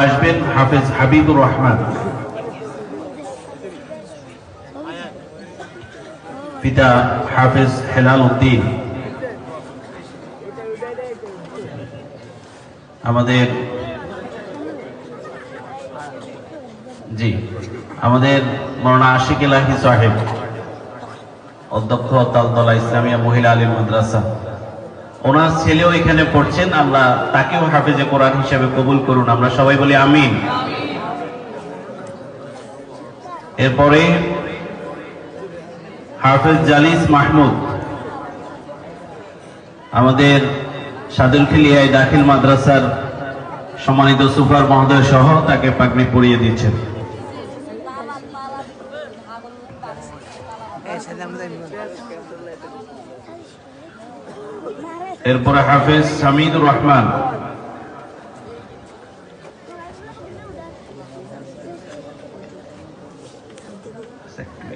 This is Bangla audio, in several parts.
আসবেন হাফেজ হাবিবুর রহমান, পিতা হাফেজ হেলাল উদ্দিন। আমাদের মৌলানা আশিক এলাহি সাহেব, অধ্যক্ষ তালতলা ইসলামিয়া মহিলা আলিম মাদ্রাসা, ওনার ছেলেও এখানে পড়ছেন। আল্লাহ তাকেও হাফেজে কোরআন হিসেবে কবুল করুন, আমরা সবাই বলি আমিন। এরপরে হাফেজ জালিস মাহমুদ, আমাদের সাদুলখিলিয়ায় দাখিল মাদ্রাসার সম্মানিত সুপার মহোদয় সহ তাকে পাগড়ি পরিয়ে দিচ্ছেন। এরপরে হাফেজ সামিদুর রহমান,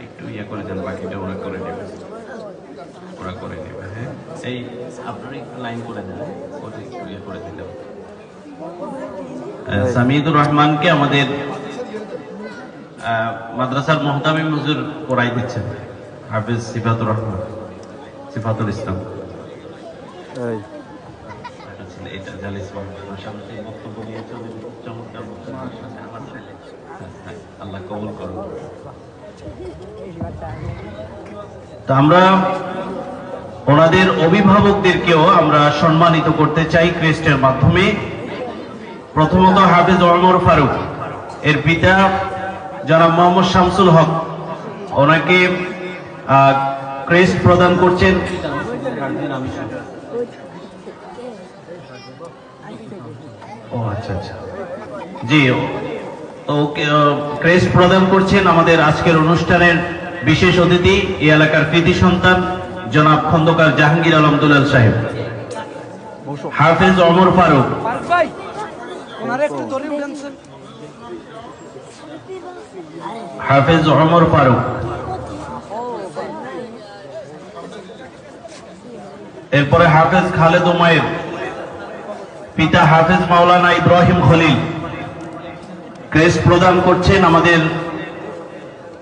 একটু ইয়ে করে দেন, বাকিটা ওরা করে নেবে, হ্যাঁ এই আপনারা একটু লাইন করে দেন, ওটা একটু ইয়ে করে দিতে হবে। সামিদুর রহমানকে আমাদের মাদ্রাসার মোহতামিম হুজুর পড়াই দিচ্ছেন, হাফেজ সিফাতুল ইসলাম। আল্লাহ কবুল করুন। তো আমরা ওনাদের অভিভাবকদেরকেও আমরা সম্মানিত করতে চাই ক্রেস্টের মাধ্যমে। প্রথমত হাফেজ ওমর ফারুক, এর পিতা জনাব মোহাম্মদ শামসুল হক, ওনাকে ক্রেস্ট প্রদান করছেন। ও আচ্ছা আচ্ছা, জি, ক্রেস্ট প্রদান করছেন আমাদের আজকের অনুষ্ঠানের বিশেষ অতিথি, এই এলাকার কৃতি সন্তান জনাব খন্দকার জাহাঙ্গীর আলম দুলাল সাহেব। হাফেজ ওমর ফারুক, হাফেজ ওমর ফারুক। এরপরে হাফেজ খালেদ উমায়ের, পিতা হাফেজ মাওলানা ইব্রাহিম খলিল, ক্রেস্ট প্রদান করছেন আমাদের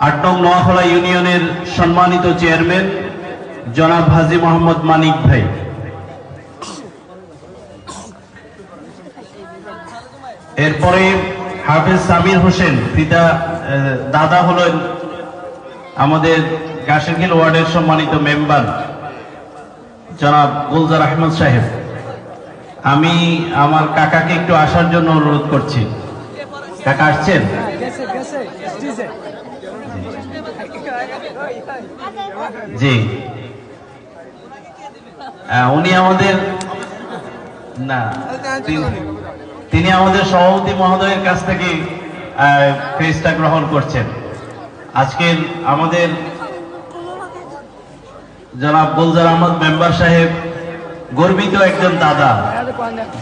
৮ নং নোয়াখলা ইউনিয়নের সম্মানিত চেয়ারম্যান জনাব হাজী মোহাম্মদ মানিক ভাই। এরপরে হাফেজ সামির হোসেন, পিতা দাদা হলেন আমাদের গাশিরগিল ওয়ার্ডের সম্মানিত মেম্বার জনাব গুলজার আহমদ সাহেব। আমি আমার কাকাকে একটু আসার জন্য অনুরোধ করছি। কাকা আসছেন? জি, উনি আমাদের তিনি আমাদের সভাপতি মহোদয়ের কাছ থেকে ক্রেস্টটা গ্রহণ করছেন। আজকের আমাদের জনাব গুলজার আহমদ মেম্বার সাহেব গর্বিত একজন দাদা,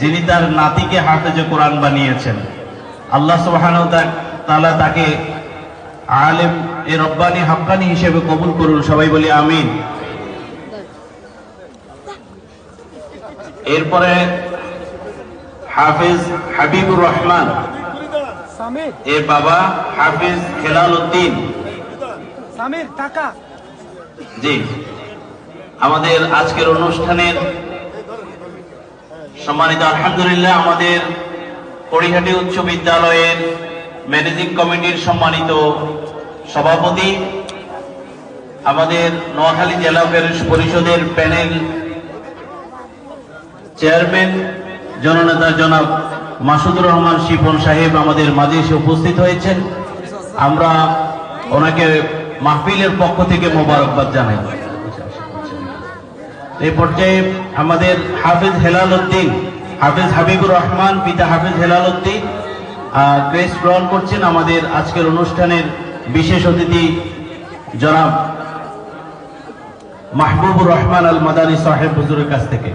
যিনি তার নাতিকে হাফেজে কোরআন বানিয়েছেন। আল্লাহ সুবহানাহু ওয়া তাআলা তাকে আলেম এ রব্বানি হাক্কানি হিসেবে কবুল করুন, সবাই বলি আমিন। এরপরে হাফেজ হাবিবুর রহমান, এর বাবা হাফেজ হেলাল উদ্দিন। জি, আমাদের আজকের অনুষ্ঠানের সম্মানিত আলহামদুলিল্লাহ আমাদের পরিহাটি উচ্চ বিদ্যালয়ের ম্যানেজিং কমিটির সম্মানিত সভাপতি, আমাদের নোয়াখালী জেলা পরিষদের প্যানেল চেয়ারম্যান জননেতা জনাব মাসুদুর রহমান শিপন সাহেব আমাদের মাঝে এসে উপস্থিত হয়েছেন। আমরা ওনাকে মাহফিলের পক্ষ থেকে মোবারকবাদ জানাই। এই পর্যায়ে আমাদের হাফেজ হেলাল উদ্দিন, হাফেজ হাবিবুর রহমান, পিতা হাফেজ হেলাল উদ্দিন ক্রেস্ট গ্রহণ করছেন আমাদের আজকের অনুষ্ঠানের বিশেষ অতিথি জনাব মাহবুবুর রহমান আল মাদানী সাহেব হুজুরের কাছ থেকে।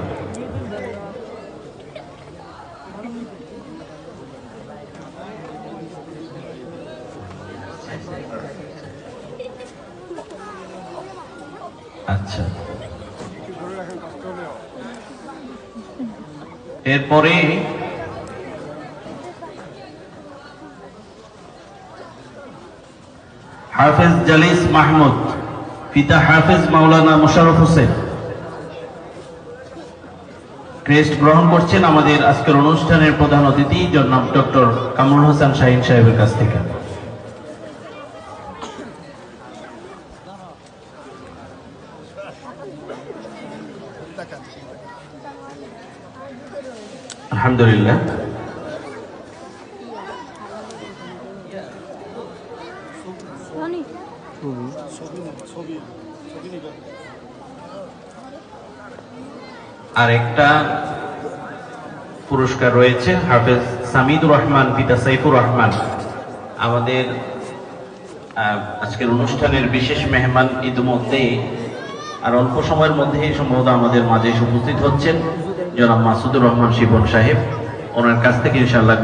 আচ্ছা, এরপরে হাফেজ জালিস মাহমুদ, পিতা হাফেজ মাওলানা মোশাররফ হোসেন। ক্রেস্ট গ্রহণ করছেন আমাদের আজকের অনুষ্ঠানের প্রধান অতিথি জনাব ডক্টর কামরুল হাসান শাহীন সাহেবের কাছ থেকে। আলহামদুলিল্লাহ। আর একটা পুরস্কার রয়েছে হাফেজ সামিদুর রহমান, পিতা সাইফুর রহমান, আমাদের আজকের অনুষ্ঠানের বিশেষ মেহমান। ইতিমধ্যে আর অল্প সময়ের মধ্যে সম্ভবত আমাদের মাঝে উপস্থিত হচ্ছেন জনাব মাসুদুর রহমান শিবন সাহেব। ওনার কাছ থেকে ইনশাআল্লাহ